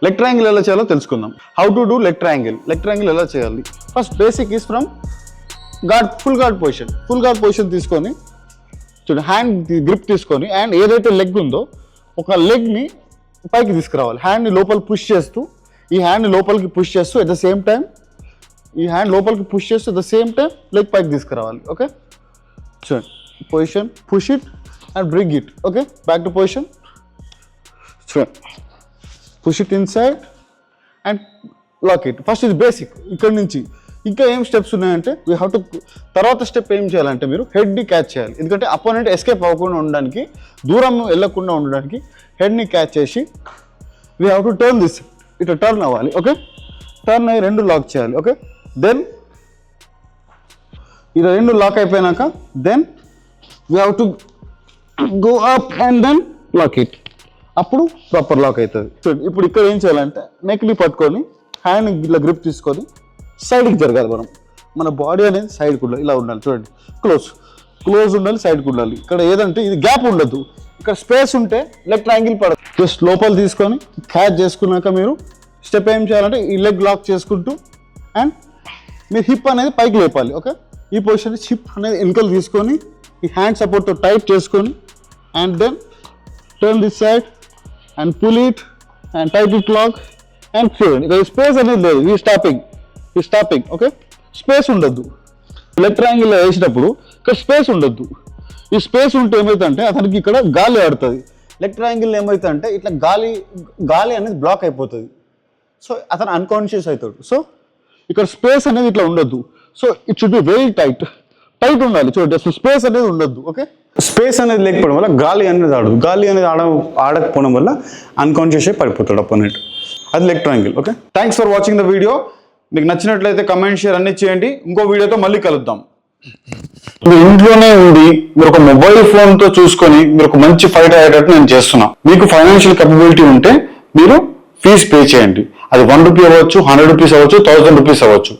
Leg triangle ఎలా చేయాలో తెలుసుకుందాం. How to do leg triangle. Leg triangle ఎలా చేయాలి? First basic is from full guard position. Full guard position తీసుకొని చూడండి, హ్యాండ్ గ్రిప్ తీసుకొని అండ్ ఏదైతే లెగ్ ఉందో ఒక లెగ్ని పైకి తీసుకురావాలి. హ్యాండ్ని లోపల పుష్ చేస్తూ, ఈ హ్యాండ్ని లోపలికి పుష్ చేస్తూ ఎట్ ద సేమ్ టైం ఈ హ్యాండ్ లోపలికి పుష్ చేస్తూ at the same time leg పైకి తీసుకురావాలి. ఓకే, చూడండి position, push it and bring it. Okay, back to position. చూడండి, push it inside and lock it. First ఇది బేసిక్. ఇక్కడ నుంచి ఇంకా ఏం స్టెప్స్ ఉన్నాయంటే వీ హ్యావ్ టు, తర్వాత స్టెప్ ఏం చేయాలంటే మీరు హెడ్ని క్యాచ్ చేయాలి. ఎందుకంటే అపోనెంట్ ఎస్కేప్ అవ్వకుండా ఉండడానికి, దూరం వెళ్ళకుండా ఉండడానికి హెడ్ని క్యాచ్ చేసి we have to turn this. ఇట్లా టర్న్ అవ్వాలి. ఓకే, టర్న్ అయ్యి రెండు లాక్ చేయాలి. ఓకే, దెన్ ఇలా రెండు లాక్ అయిపోయినాక then we have to go up and then lock it. అప్పుడు ప్రాపర్ లాక్ అవుతుంది. చూడండి, ఇప్పుడు ఇక్కడ ఏం చేయాలంటే నెక్ని పట్టుకొని హ్యాండ్ ఇట్లా గ్రిప్ తీసుకొని సైడ్కి జరగాలి. మన బాడీ అనేది సైడ్కి ఉండాలి, ఇలా ఉండాలి. చూడండి, క్లోజ్ ఉండాలి, సైడ్కి ఉండాలి. ఇక్కడ ఏదంటే ఇది గ్యాప్ ఉండదు, ఇక్కడ స్పేస్ ఉంటే లెగ్ ట్రయాంగిల్ పడదు. జస్ట్ లోపల తీసుకొని క్యాచ్ చేసుకున్నాక మీరు స్టెప్ ఏం చేయాలంటే ఈ లెగ్ లాక్ చేసుకుంటూ అండ్ మీరు హిప్ అనేది పైకి లేపాలి. ఓకే, ఈ పొజిషన్ హిప్ అనేది వెనకలు తీసుకొని ఈ హ్యాండ్ సపోర్ట్తో టైట్ చేసుకొని and then turn this side and pull it and tight it lock and చూడండి, ఇక్కడ స్పేస్ అనేది లేదు. ఈ స్టాపింగ్. ఓకే, స్పేస్ ఉండొద్దు. లెగ్ ట్రయాంగిల్ వేసినప్పుడు ఇక్కడ స్పేస్ ఉండొద్దు. ఈ స్పేస్ ఉంటే ఏమవుతుందంటే అతనికి ఇక్కడ గాలి ఆడుతుంది. లెగ్ ట్రయాంగిల్ ఏమవుతుందంటే ఇట్లా గాలి అనేది బ్లాక్ అయిపోతుంది. సో అతను అన్కాన్షియస్ అవుతాడు. సో ఇక్కడ స్పేస్ అనేది ఇట్లా ఉండొద్దు. So it should be very tight ఉండాలి. చూడండి, అసలు స్పేస్ అనేది ఉండొద్దు. ఓకే, స్పేస్ అనేది లేకపోవడం వల్ల గాలి అనేది ఆడకపోవడం వల్ల అన్కాన్షియస్ అయి పడిపోతాడు అపోనెంట్. అది leg triangle. Okay, thanks for watching the video. మీకు నచ్చినట్లయితే కమెంట్, షేర్ అన్ని చేయండి. ఇంకో వీడియోతో మళ్ళీ కలుద్దాం. మీరు ఇంట్లోనే ఉండి మీరు ఒక మొబైల్ ఫోన్ తో చూసుకొని మీరు ఒక మంచి ఫైట్ అయ్యేటట్టు నేను చేస్తున్నా. మీకు ఫైనాన్షియల్ కేపబిలిటీ ఉంటే మీరు ఫీజు పే చేయండి. అది 1 రూపీ అవ్వచ్చు, 100 రూపీస్ అవ్వచ్చు, 1000 రూపీస్ అవ్వచ్చు.